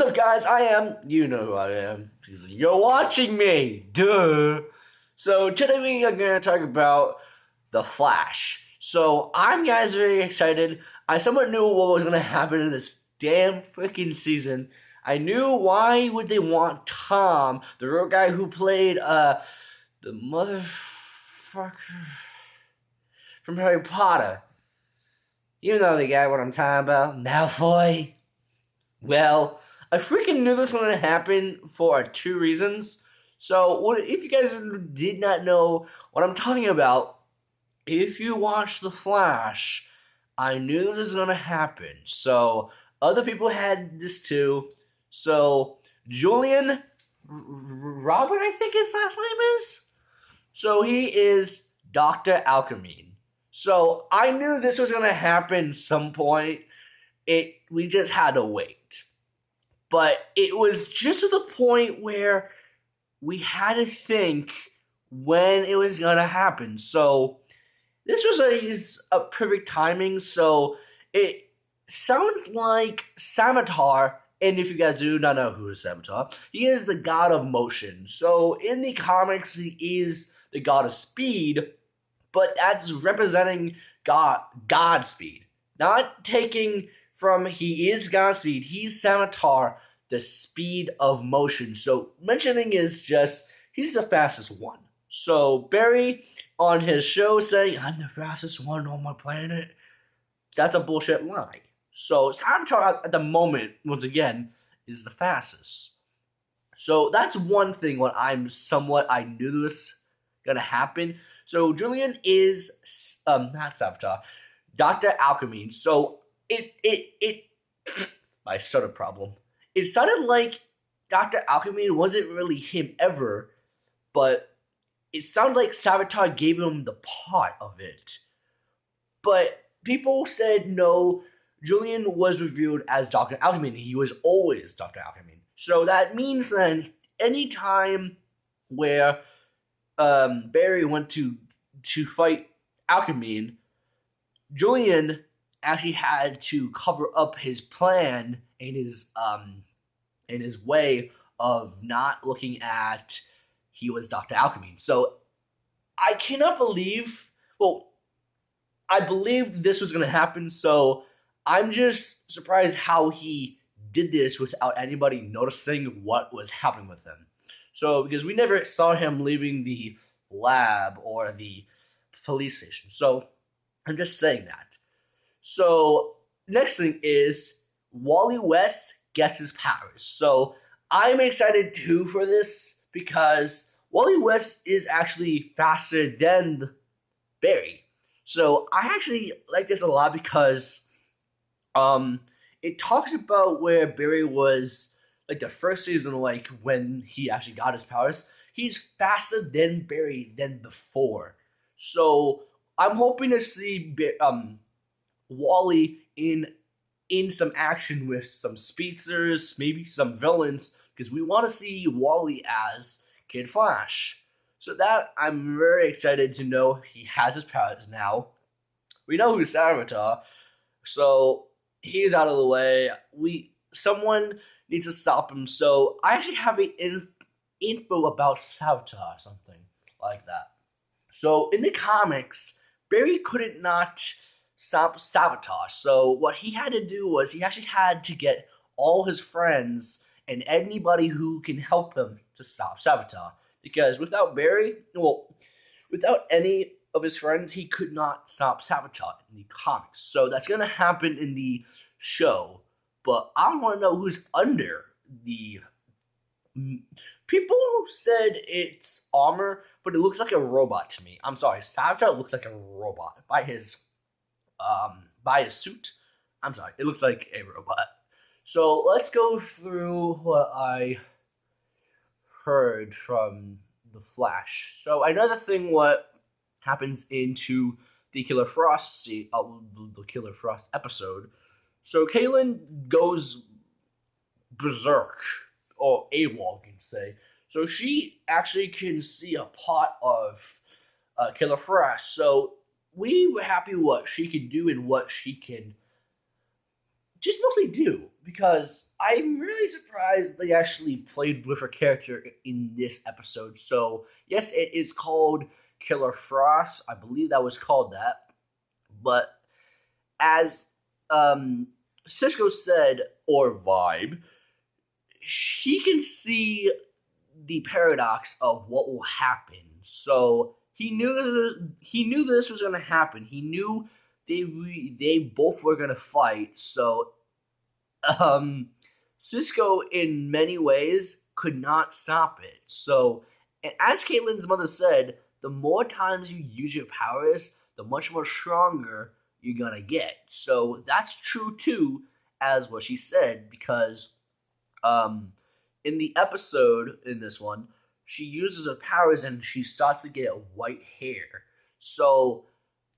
What's up, guys? You know who I am, because you're watching me, duh. So, today we are going to talk about The Flash. So, I'm, guys, very excited. I somewhat knew what was going to happen in this damn freaking season. I knew why would they want Tom, the real guy who played, the motherfucker from Harry Potter. You know the guy what I'm talking about, Malfoy. Well, I freaking knew this was going to happen for two reasons. So, if you guys did not know what I'm talking about, if you watch The Flash, I knew this was going to happen. So, other people had this too. So, Julian Robert, I think his last name is. So, he is Dr. Alchemy. So, I knew this was going to happen some point. We just had to wait. But it was just to the point where we had to think when it was going to happen. So this was a perfect timing. So it sounds like Savitar, and if you guys do not know who is Savitar, he is the god of motion. So in the comics, he is the god of speed, but that's representing Godspeed. Not taking from he is Godspeed, he's Savitar, the speed of motion. So mentioning is just he's the fastest one. So Barry on his show saying I'm the fastest one on my planet, that's a bullshit lie. So Savitar at the moment, once again, is the fastest. So that's one thing what I knew this gonna happen. So Julian is not Savitar, Dr. Alchemy. So it my stutter problem. It sounded like Dr. Alchemy wasn't really him ever, but it sounded like Savitar gave him the part of it. But people said no, Julian was revealed as Dr. Alchemy. He was always Dr. Alchemy. So that means that any time where Barry went to fight Alchemy, Julian actually had to cover up his plan and his way of not looking at he was Dr. Alchemy. So I cannot believe, I believed this was going to happen, so I'm just surprised how he did this without anybody noticing what was happening with him. So, because we never saw him leaving the lab or the police station. So, I'm just saying that. So, next thing is Wally West gets his powers. So, I'm excited too for this because Wally West is actually faster than Barry. So, I actually like this a lot because it talks about where Barry was like the first season, like when he actually got his powers. He's faster than Barry than before. So, I'm hoping to see Wally in some action with some speedsters, maybe some villains, because we want to see Wally as Kid Flash. So that I'm very excited to know he has his powers now. We know who's Savitar, so he's out of the way. Someone needs to stop him. So I actually have info about Savitar, something like that. So in the comics, Barry couldn't not stop Savitar. So what he had to do was he actually had to get all his friends and anybody who can help him to stop Savitar. Because without Barry, without any of his friends, he could not stop Savitar in the comics. So that's going to happen in the show. But I want to know who's under the... People said it's armor, but it looks like a robot to me. I'm sorry, Savitar looks like a robot by his suit. I'm sorry, it looks like a robot. So let's go through what I heard from The Flash. So another thing, what happens into the Killer Frost episode. So Caitlin goes berserk, or AWOL, you can say. So she actually can see a part of Killer Frost. So we were happy what she can do and what she can just mostly do. because I'm really surprised they actually played with her character in this episode. So, yes, it is called Killer Frost. I believe that was called that. But as Cisco said, or Vibe, he can see the paradox of what will happen. So he knew this was going to happen. He knew they both were going to fight. So um, Cisco, in many ways, could not stop it. So, and as Caitlin's mother said, the more times you use your powers, the much more stronger you're gonna get. So that's true too, as what she said, because um, in the episode in this one, she uses her powers and she starts to get white hair. So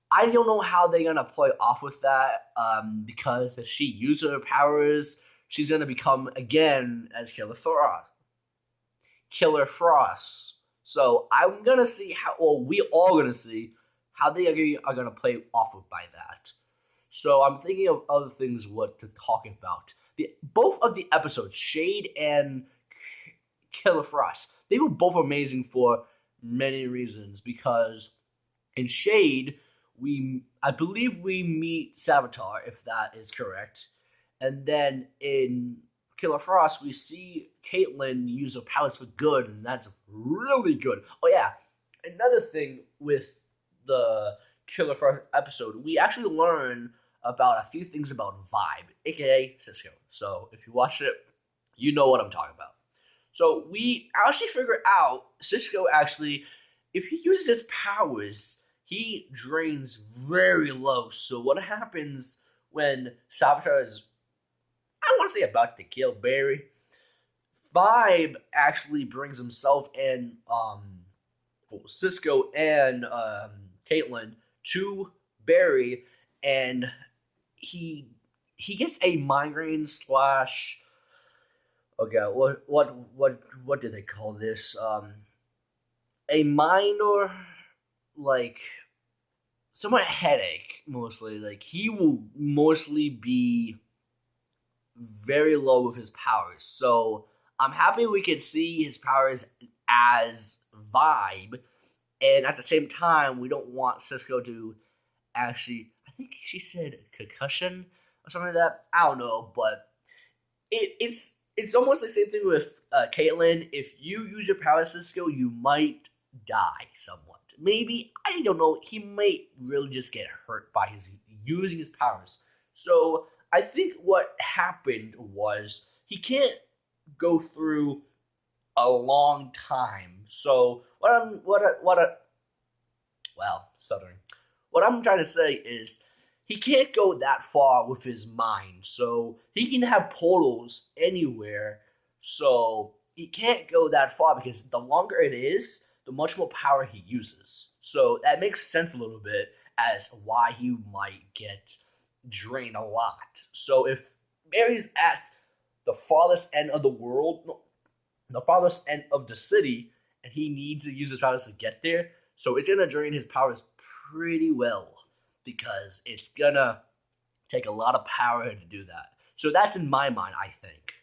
I don't know how they're gonna play off with that, because if she uses her powers, she's gonna become again as Killer Frost. So I'm gonna see how. Well, we all gonna see how they are gonna play off of by that. So I'm thinking of other things what to talk about. Both of the episodes, Shade and Killer Frost, they were both amazing for many reasons. Because in Shade, I believe we meet Savitar, if that is correct, and then in Killer Frost we see Caitlin use her powers for good, and that's really good. Oh yeah, another thing with the Killer Frost episode, we actually learn about a few things about Vibe, aka Cisco. So if you watch it, you know what I'm talking about. So we actually figure out Cisco actually, if he uses his powers, he drains very low. So what happens when Savitar is, I want to say, about to kill Barry? Vibe actually brings himself and Cisco and Caitlin to Barry, and he gets a migraine slash. Okay, what do they call this? A minor, like, somewhat headache mostly. Like, he will mostly be very low with his powers. So I'm happy we could see his powers as Vibe, and at the same time, we don't want Cisco to actually. I think she said concussion or something like that. I don't know, but it's almost the same thing with Caitlyn. If you use your powers, Cisco, you might die somewhat. Maybe, I don't know. He might really just get hurt by his using his powers. So I think what happened was he can't go through a long time. So stuttering. What I'm trying to say is he can't go that far with his mind. So he can have portals anywhere. So he can't go that far because the longer it is, the much more power he uses. So that makes sense a little bit as why he might get drained a lot. So if Barry's at the farthest end of the world, no, the farthest end of the city, and he needs to use his powers to get there, so it's gonna drain his powers pretty well because it's gonna take a lot of power to do that. So that's in my mind, I think.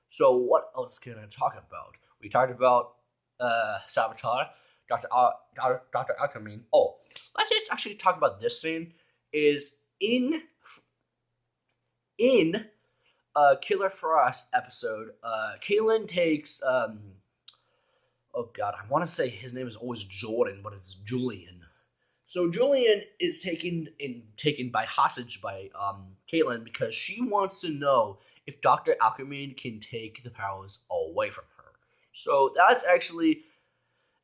So what else can I talk about? We talked about Savitar, Dr. Alchemy. Oh, let's just actually talk about this scene. Is in Killer Frost episode, Caitlin takes oh god, I want to say his name is always Jordan, but it's Julian. So Julian is taken by hostage by Caitlin because she wants to know if Dr. Alchemy can take the powers away from her. So that's actually,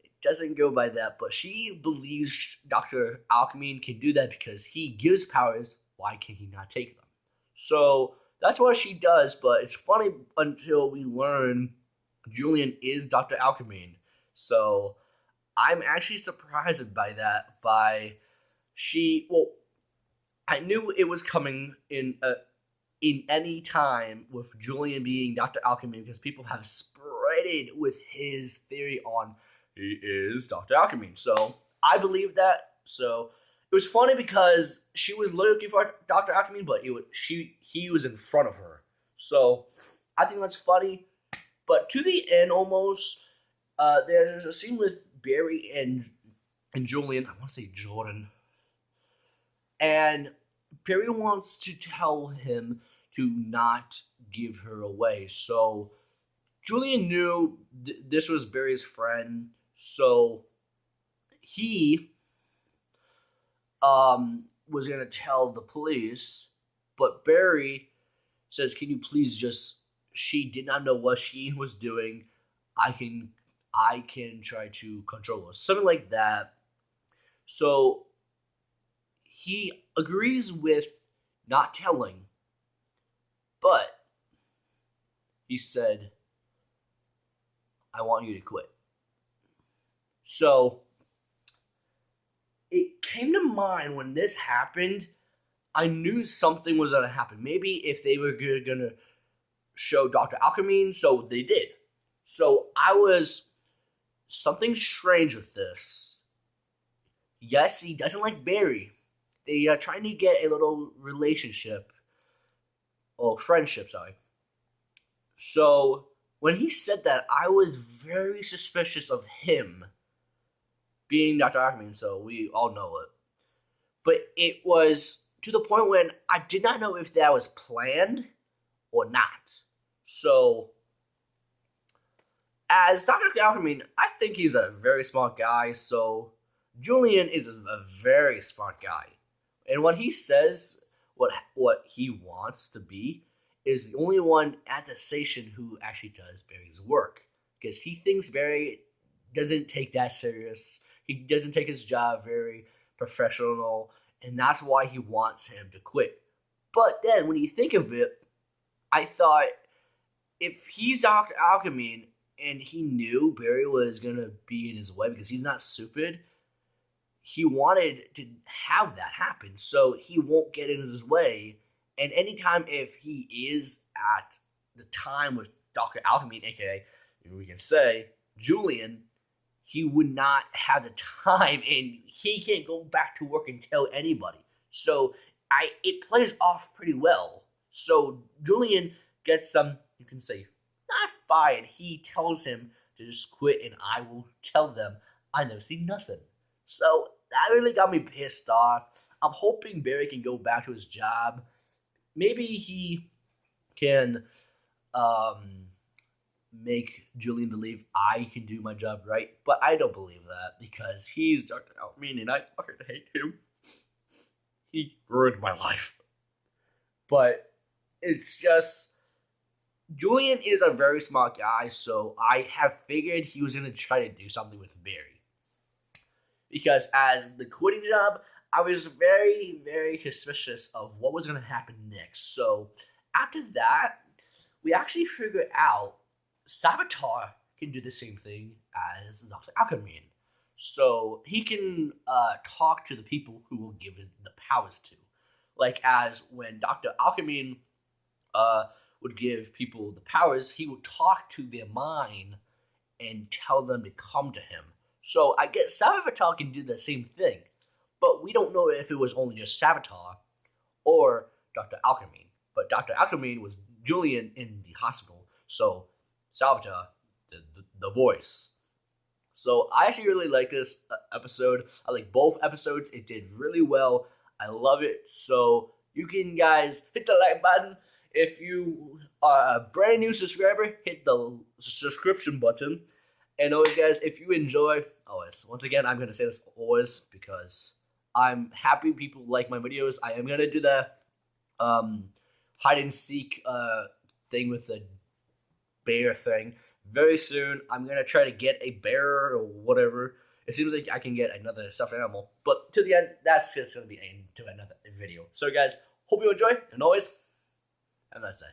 it doesn't go by that, but she believes Dr. Alchemy can do that because he gives powers. Why can he not take them? So that's what she does, but it's funny until we learn Julian is Dr. Alchemy. So I'm actually surprised by that. I knew it was coming in any time with Julian being Dr. Alchemy because people have spreaded with his theory on he is Dr. Alchemy. So I believe that. So it was funny because she was looking for Dr. Alchemy, but he was in front of her. So I think that's funny. But to the end, almost, there's a scene with Barry and Julian. I want to say Jordan, and Barry wants to tell him to not give her away. So Julian knew this was Barry's friend, so he was gonna tell the police, but Barry says, "Can you please just?" She did not know what she was doing. I can try to control her, something like that. So he agrees with not telling, but he said, "I want you to quit." So it came to mind when this happened. I knew something was gonna happen. Maybe if they were gonna show Dr. Alchemy, so they did. So I was something strange with this. Yes, he doesn't like Barry. They are trying to get a little relationship or friendship, sorry. So when he said that, I was very suspicious of him being Dr. Alchemy, so we all know it. But it was to the point when I did not know if that was planned or not. So, as Dr. Alchemy, I think he's a very smart guy, so Julian is a very smart guy. And when he says what he wants to be, is the only one at the station who actually does Barry's work. Because he thinks Barry doesn't take that serious. He doesn't take his job very professional, and that's why he wants him to quit. But then, when you think of it, I thought, if he's Dr. Alchemy and he knew Barry was going to be in his way because he's not stupid, he wanted to have that happen so he won't get in his way. And anytime if he is at the time with Dr. Alchemy, aka, we can say, Julian, he would not have the time and he can't go back to work and tell anybody. So it plays off pretty well. So Julian gets some, you can say, not fired. He tells him to just quit and I will tell them I never see nothing. So that really got me pissed off. I'm hoping Barry can go back to his job. Maybe he can make Julian believe I can do my job right, but I don't believe that because he's Dr. Alchemy and I fucking hate him. He ruined my life. But it's just, Julian is a very smart guy, so I have figured he was going to try to do something with Barry. Because as the quitting job, I was very, very suspicious of what was going to happen next. So after that, we actually figured out Savitar can do the same thing as Dr. Alchemy. So he can talk to the people who will give the powers to. Like as when Dr. Alchemy would give people the powers, he would talk to their mind and tell them to come to him. So I guess Savitar can do the same thing. But we don't know if it was only just Savitar or Dr. Alchemy. But Dr. Alchemy was Julian in the hospital. So Savitar did the voice. So I actually really like this episode. I like both episodes. It did really well. I love it. So you can, guys, hit the like button. If you are a brand new subscriber, hit the subscription button. And always, guys, if you enjoy, always, once again, I'm going to say this always because I'm happy people like my videos. I am going to do the hide and seek thing with the bear thing very soon. I'm going to try to get a bear or whatever. It seems like I can get another stuffed animal. But to the end, that's just going to be into another video. So, guys, hope you enjoy. And always, have a nice day.